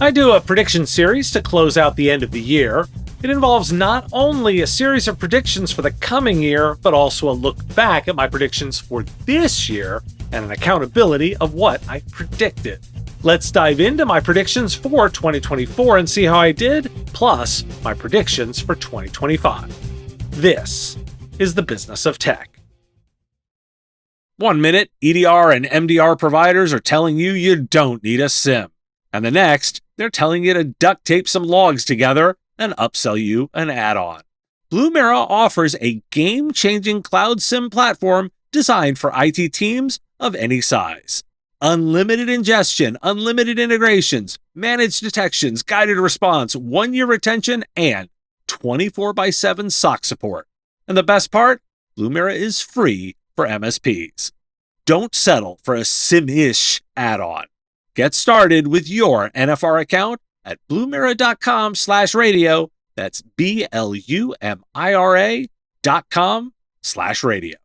I do a prediction series to close out the end of the year. It involves not only a series of predictions for the coming year, but also a look back at my predictions for this year and an accountability of what I predicted. Let's dive into my predictions for 2024 and see how I did, plus my predictions for 2025. This is the business of tech. 1 minute, EDR and MDR providers are telling you you don't need a SIM. And the next, they're telling you to duct tape some logs together and upsell you an add-on. Blue Mirror offers a game-changing cloud SIM platform designed for IT teams of any size. Unlimited ingestion, unlimited integrations, managed detections, guided response, 1-year retention, and 24/7 SOC support. And the best part? Blue Mirror is free for MSPs. Don't settle for a SIM-ish add-on. Get started with your NFR account at bluemirror.com/radio. That's BLUMIRA.com/radio.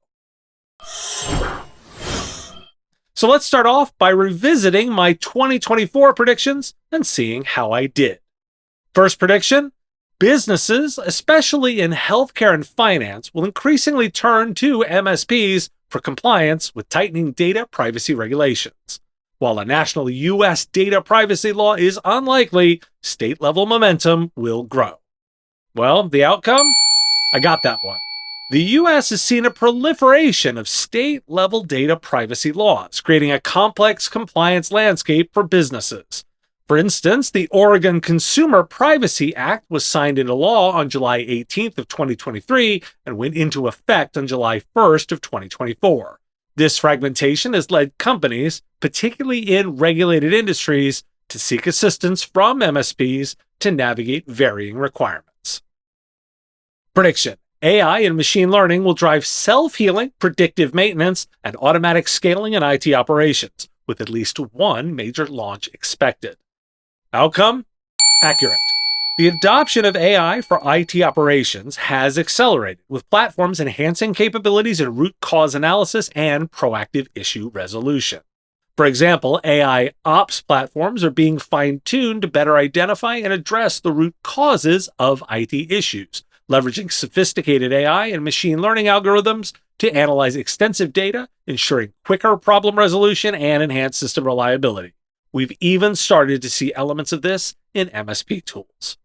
So let's start off by revisiting my 2024 predictions and seeing how I did. First prediction, businesses, especially in healthcare and finance, will increasingly turn to MSPs for compliance with tightening data privacy regulations. While a national U.S. data privacy law is unlikely, state-level momentum will grow. Well, the outcome? I got that one. The U.S. has seen a proliferation of state-level data privacy laws, creating a complex compliance landscape for businesses. For instance, the Oregon Consumer Privacy Act was signed into law on July 18th of 2023 and went into effect on July 1st of 2024. This fragmentation has led companies, particularly in regulated industries, to seek assistance from MSPs to navigate varying requirements. Prediction: AI and machine learning will drive self-healing, predictive maintenance, and automatic scaling in IT operations, with at least one major launch expected. Outcome? Accurate. The adoption of AI for IT operations has accelerated, with platforms enhancing capabilities in root cause analysis and proactive issue resolution. For example, AI ops platforms are being fine-tuned to better identify and address the root causes of IT issues, leveraging sophisticated AI and machine learning algorithms to analyze extensive data, ensuring quicker problem resolution and enhanced system reliability. We've even started to see elements of this in MSP tools.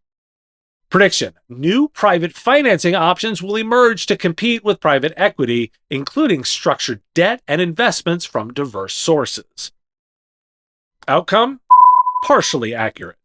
Prediction: new private financing options will emerge to compete with private equity, including structured debt and investments from diverse sources. Outcome? Partially accurate.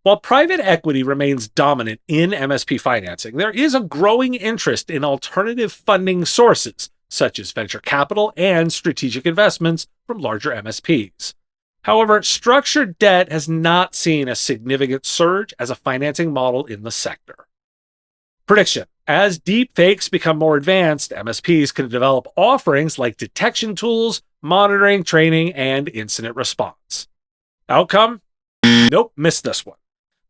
While private equity remains dominant in MSP financing, there is a growing interest in alternative funding sources, such as venture capital and strategic investments from larger MSPs. However, structured debt has not seen a significant surge as a financing model in the sector. Prediction: as deepfakes become more advanced, MSPs can develop offerings like detection tools, monitoring, training, and incident response. Outcome? Nope, missed this one.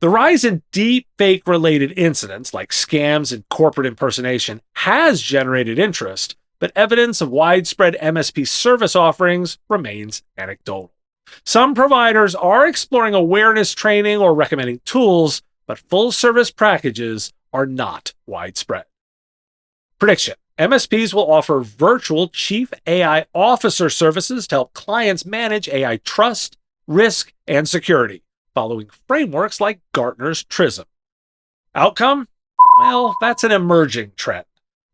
The rise in deepfake-related incidents like scams and corporate impersonation has generated interest, but evidence of widespread MSP service offerings remains anecdotal. Some providers are exploring awareness training or recommending tools, but full-service packages are not widespread. Prediction: MSPs will offer virtual Chief AI Officer services to help clients manage AI trust, risk, and security, following frameworks like Gartner's TRISM. Outcome? Well, that's an emerging trend.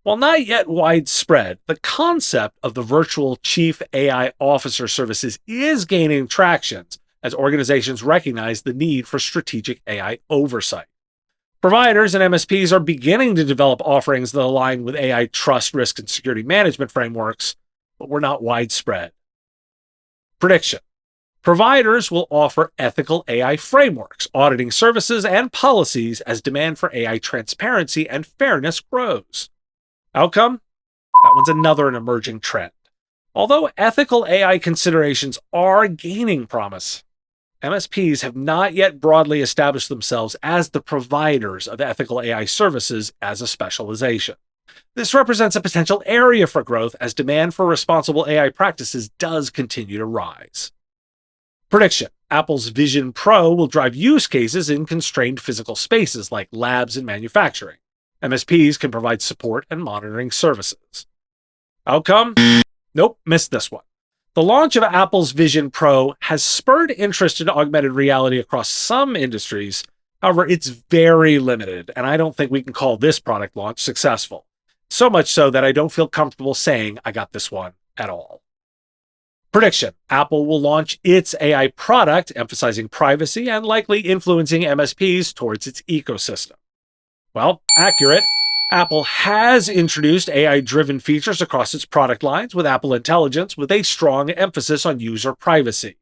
While not yet widespread, the concept of the virtual Chief AI Officer services is gaining traction as organizations recognize the need for strategic AI oversight. Providers and MSPs are beginning to develop offerings that align with AI trust, risk, and security management frameworks, but were not widespread. Prediction: providers will offer ethical AI frameworks, auditing services, and policies as demand for AI transparency and fairness grows. Outcome? That one's another emerging trend. Although ethical AI considerations are gaining promise, MSPs have not yet broadly established themselves as the providers of ethical AI services as a specialization. This represents a potential area for growth as demand for responsible AI practices does continue to rise. Prediction: Apple's Vision Pro will drive use cases in constrained physical spaces like labs and manufacturing. MSPs can provide support and monitoring services. Outcome? Nope, missed this one. The launch of Apple's Vision Pro has spurred interest in augmented reality across some industries. However, it's very limited, and I don't think we can call this product launch successful. So much so that I don't feel comfortable saying I got this one at all. Prediction: Apple will launch its AI product, emphasizing privacy and likely influencing MSPs towards its ecosystem. Well, accurate. Apple has introduced AI-driven features across its product lines with Apple Intelligence, with a strong emphasis on user privacy.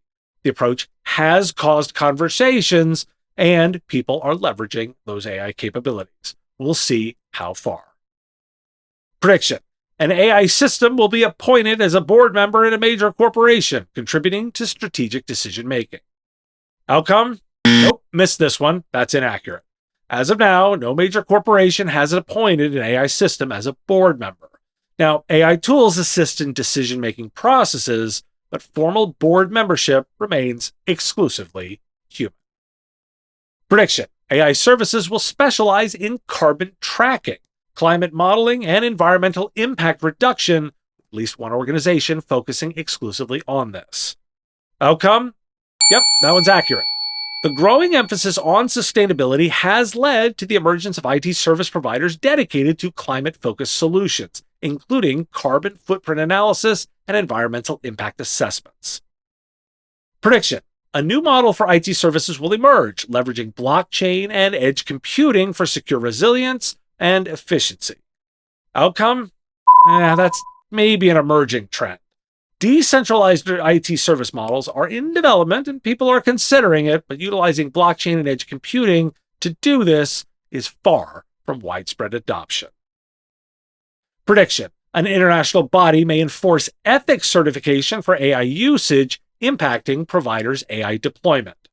The approach has caused conversations, and people are leveraging those AI capabilities. We'll see how far. Prediction: an AI system will be appointed as a board member in a major corporation, contributing to strategic decision-making. Outcome? Nope, missed this one. That's inaccurate. As of now, no major corporation has appointed an AI system as a board member. Now, AI tools assist in decision-making processes, but formal board membership remains exclusively human. Prediction: AI services will specialize in carbon tracking, climate modeling, and environmental impact reduction, at least one organization focusing exclusively on this. Outcome? Yep, that one's accurate. The growing emphasis on sustainability has led to the emergence of IT service providers dedicated to climate-focused solutions, including carbon footprint analysis and environmental impact assessments. Prediction: a new model for IT services will emerge, leveraging blockchain and edge computing for secure resilience and efficiency. Outcome? That's maybe an emerging trend. Decentralized IT service models are in development and people are considering it, but utilizing blockchain and edge computing to do this is far from widespread adoption. Prediction: an international body may enforce ethics certification for AI usage, impacting providers' AI deployment.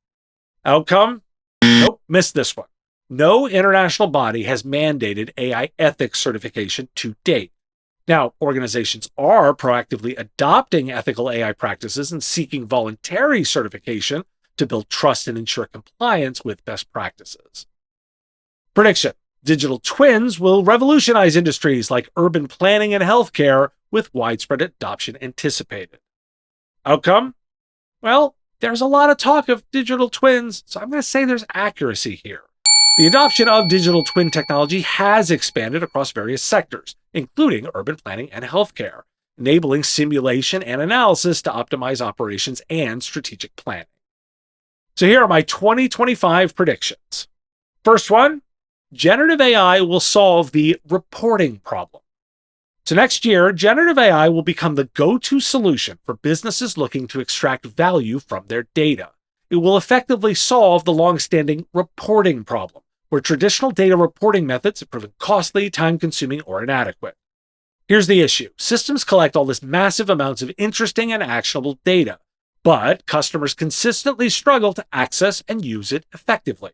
Outcome? Nope, missed this one. No international body has mandated AI ethics certification to date. Now, organizations are proactively adopting ethical AI practices and seeking voluntary certification to build trust and ensure compliance with best practices. Prediction: digital twins will revolutionize industries like urban planning and healthcare, with widespread adoption anticipated. Outcome? Well, there's a lot of talk of digital twins, so I'm going to say there's accuracy here. The adoption of digital twin technology has expanded across various sectors, including urban planning and healthcare, enabling simulation and analysis to optimize operations and strategic planning. So here are my 2025 predictions. First one, generative AI will solve the reporting problem. So next year, generative AI will become the go-to solution for businesses looking to extract value from their data. It will effectively solve the long-standing reporting problem, where traditional data reporting methods have proven costly, time-consuming, or inadequate. Here's the issue. Systems collect all this massive amounts of interesting and actionable data, but customers consistently struggle to access and use it effectively.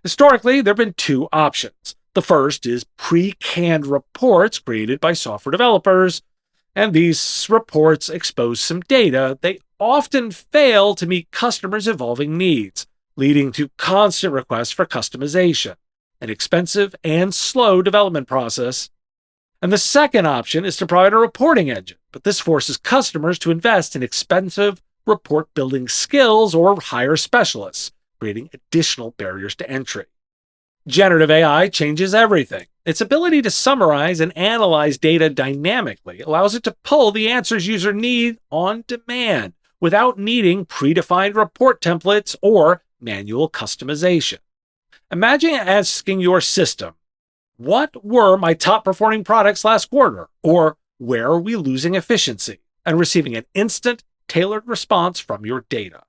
Historically, there have been two options. The first is pre-canned reports created by software developers, and these reports expose some data. They often fail to meet customers' evolving needs, leading to constant requests for customization, an expensive and slow development process. And the second option is to provide a reporting engine, but this forces customers to invest in expensive report building skills or hire specialists, creating additional barriers to entry. Generative AI changes everything. Its ability to summarize and analyze data dynamically allows it to pull the answers users need on demand without needing predefined report templates or manual customization. Imagine asking your system, what were my top performing products last quarter? Or where are we losing efficiency? And receiving an instant, tailored response from your data.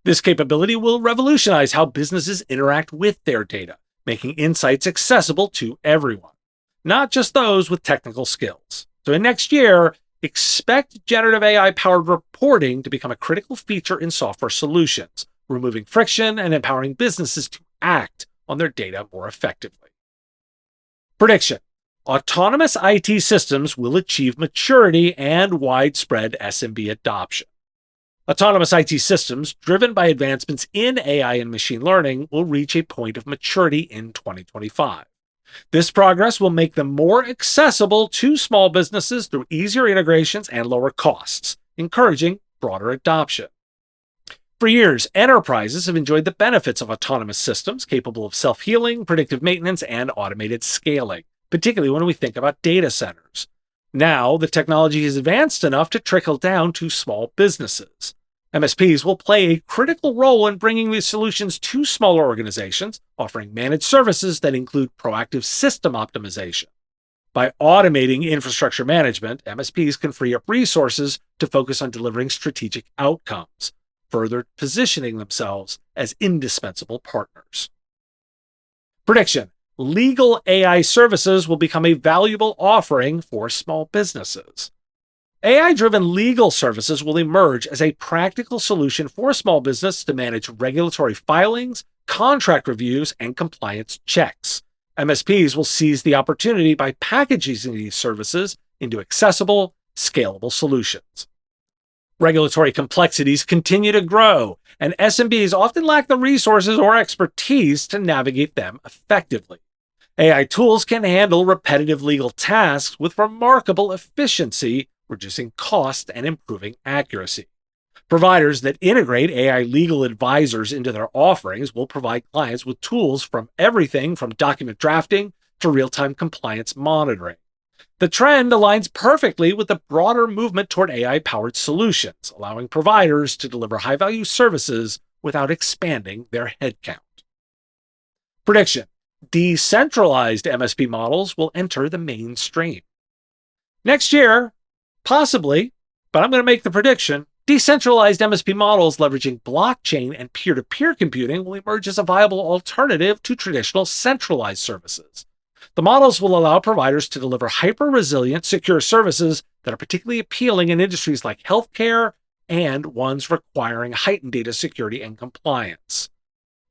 This capability will revolutionize how businesses interact with their data, making insights accessible to everyone, not just those with technical skills. So in next year, expect generative AI-powered reporting to become a critical feature in software solutions, removing friction and empowering businesses to act on their data more effectively. Prediction: autonomous IT systems will achieve maturity and widespread SMB adoption. Autonomous IT systems, driven by advancements in AI and machine learning, will reach a point of maturity in 2025. This progress will make them more accessible to small businesses through easier integrations and lower costs, encouraging broader adoption. For years, enterprises have enjoyed the benefits of autonomous systems capable of self-healing, predictive maintenance, and automated scaling, particularly when we think about data centers. Now, the technology is advanced enough to trickle down to small businesses. MSPs will play a critical role in bringing these solutions to smaller organizations, offering managed services that include proactive system optimization. By automating infrastructure management, MSPs can free up resources to focus on delivering strategic outcomes, further positioning themselves as indispensable partners. Prediction: legal AI services will become a valuable offering for small businesses. AI-driven legal services will emerge as a practical solution for small business to manage regulatory filings, contract reviews, and compliance checks. MSPs will seize the opportunity by packaging these services into accessible, scalable solutions. Regulatory complexities continue to grow, and SMBs often lack the resources or expertise to navigate them effectively. AI tools can handle repetitive legal tasks with remarkable efficiency, reducing cost and improving accuracy. Providers that integrate AI legal advisors into their offerings will provide clients with tools from everything from document drafting to real-time compliance monitoring. The trend aligns perfectly with the broader movement toward AI-powered solutions, allowing providers to deliver high-value services without expanding their headcount. Prediction: decentralized MSP models will enter the mainstream. Next year, possibly, but I'm going to make the prediction, decentralized MSP models leveraging blockchain and peer-to-peer computing will emerge as a viable alternative to traditional centralized services. The models will allow providers to deliver hyper-resilient, secure services that are particularly appealing in industries like healthcare and ones requiring heightened data security and compliance.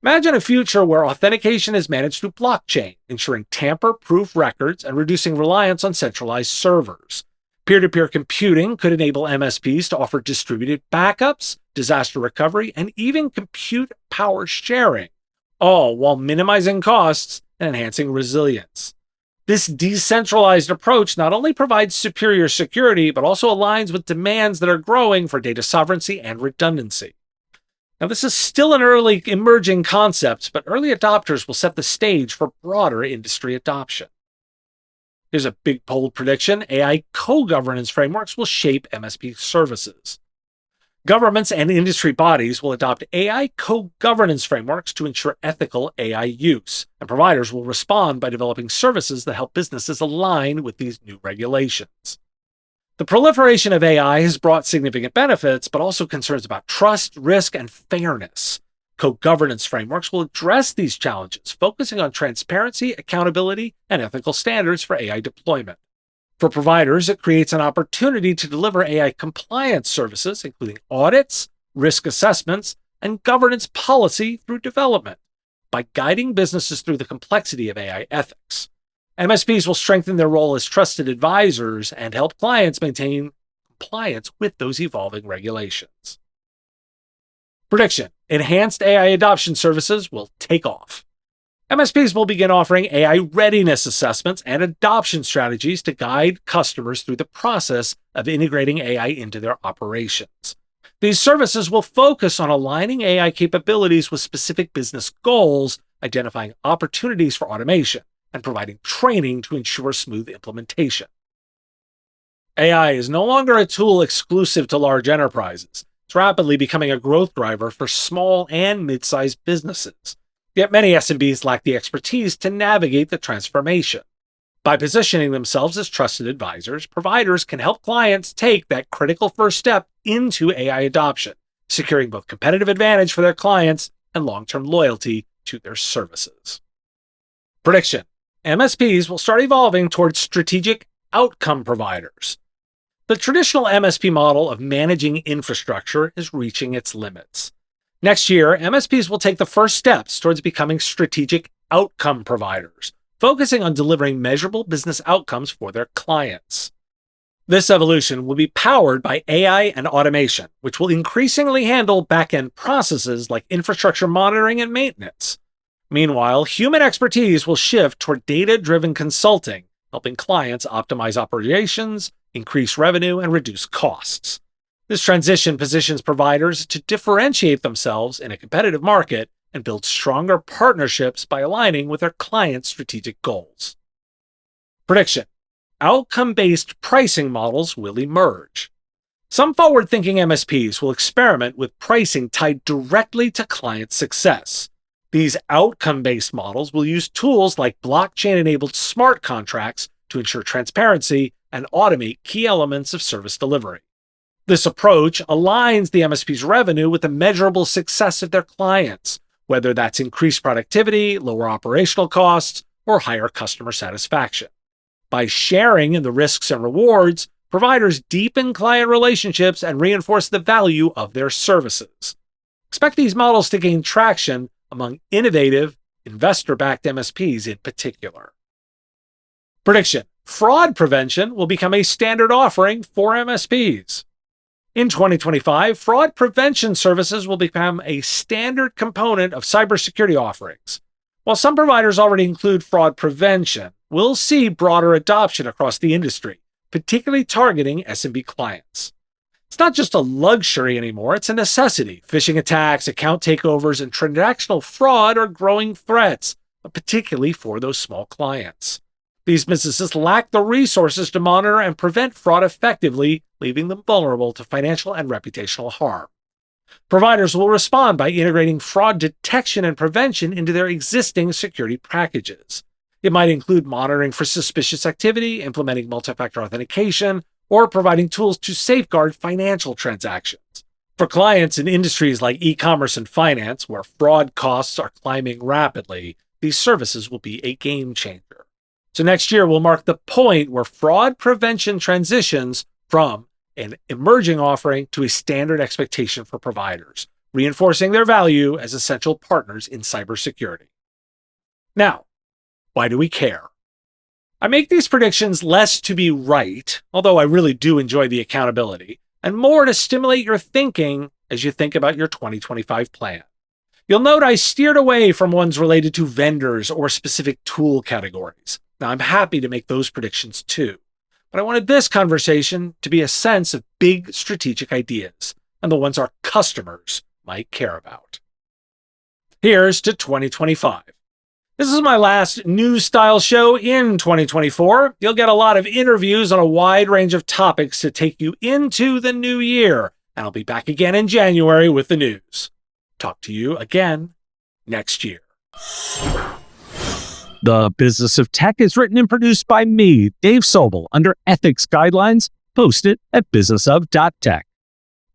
Imagine a future where authentication is managed through blockchain, ensuring tamper-proof records and reducing reliance on centralized servers. Peer-to-peer computing could enable MSPs to offer distributed backups, disaster recovery, and even compute power sharing, all while minimizing costs and enhancing resilience. This decentralized approach not only provides superior security, but also aligns with demands that are growing for data sovereignty and redundancy. Now, this is still an early emerging concept, but early adopters will set the stage for broader industry adoption. Here's a big bold prediction: AI co-governance frameworks will shape MSP services. Governments and industry bodies will adopt AI co-governance frameworks to ensure ethical AI use, and providers will respond by developing services that help businesses align with these new regulations. The proliferation of AI has brought significant benefits, but also concerns about trust, risk, and fairness. Co-governance frameworks will address these challenges, focusing on transparency, accountability, and ethical standards for AI deployment. For providers, it creates an opportunity to deliver AI compliance services, including audits, risk assessments, and governance policy through development, by guiding businesses through the complexity of AI ethics. MSPs will strengthen their role as trusted advisors and help clients maintain compliance with those evolving regulations. Prediction: enhanced AI adoption services will take off. MSPs will begin offering AI readiness assessments and adoption strategies to guide customers through the process of integrating AI into their operations. These services will focus on aligning AI capabilities with specific business goals, identifying opportunities for automation, and providing training to ensure smooth implementation. AI is no longer a tool exclusive to large enterprises. It's rapidly becoming a growth driver for small and mid-sized businesses. Yet many SMBs lack the expertise to navigate the transformation. By positioning themselves as trusted advisors, providers can help clients take that critical first step into AI adoption, securing both competitive advantage for their clients and long-term loyalty to their services. Prediction: MSPs will start evolving towards strategic outcome providers. The traditional MSP model of managing infrastructure is reaching its limits. Next year, MSPs will take the first steps towards becoming strategic outcome providers, focusing on delivering measurable business outcomes for their clients. This evolution will be powered by AI and automation, which will increasingly handle back-end processes like infrastructure monitoring and maintenance. Meanwhile, human expertise will shift toward data-driven consulting, helping clients optimize operations, increase revenue, and reduce costs. This transition positions providers to differentiate themselves in a competitive market and build stronger partnerships by aligning with their clients' strategic goals. Prediction: outcome-based pricing models will emerge. Some forward-thinking MSPs will experiment with pricing tied directly to client success. These outcome-based models will use tools like blockchain-enabled smart contracts to ensure transparency and automate key elements of service delivery. This approach aligns the MSP's revenue with the measurable success of their clients, whether that's increased productivity, lower operational costs, or higher customer satisfaction. By sharing in the risks and rewards, providers deepen client relationships and reinforce the value of their services. Expect these models to gain traction among innovative, investor-backed MSPs in particular. Prediction: fraud prevention will become a standard offering for MSPs. In 2025, fraud prevention services will become a standard component of cybersecurity offerings. While some providers already include fraud prevention, we'll see broader adoption across the industry, particularly targeting SMB clients. It's not just a luxury anymore, it's a necessity. Phishing attacks, account takeovers, and transactional fraud are growing threats, particularly for those small clients. These businesses lack the resources to monitor and prevent fraud effectively, leaving them vulnerable to financial and reputational harm. Providers will respond by integrating fraud detection and prevention into their existing security packages. It might include monitoring for suspicious activity, implementing multi-factor authentication, or providing tools to safeguard financial transactions. For clients in industries like e-commerce and finance, where fraud costs are climbing rapidly, these services will be a game changer. So next year will mark the point where fraud prevention transitions from an emerging offering to a standard expectation for providers, reinforcing their value as essential partners in cybersecurity. Now, why do we care? I make these predictions less to be right, although I really do enjoy the accountability, and more to stimulate your thinking as you think about your 2025 plan. You'll note I steered away from ones related to vendors or specific tool categories. Now, I'm happy to make those predictions too, but I wanted this conversation to be a sense of big strategic ideas and the ones our customers might care about. Here's to 2025. This is my last news-style show in 2024. You'll get a lot of interviews on a wide range of topics to take you into the new year, and I'll be back again in January with the news. Talk to you again next year. The Business of Tech is written and produced by me, Dave Sobel, under ethics guidelines posted at businessof.tech.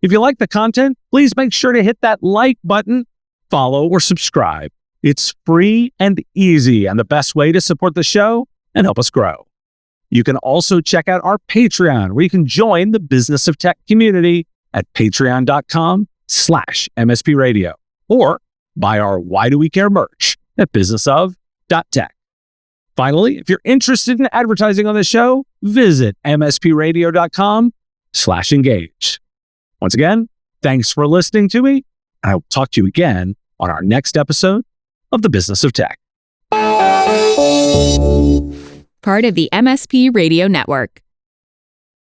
If you like the content, please make sure to hit that like button, follow, or subscribe. It's free and easy and the best way to support the show and help us grow. You can also check out our Patreon, where you can join the Business of Tech community at patreon.com/MSP Radio, or buy our Why Do We Care merch at businessof.tech. Finally, if you're interested in advertising on the show, visit mspradio.com/engage. Once again, thanks for listening to me, and I'll talk to you again on our next episode of the Business of Tech. Part of the MSP Radio Network.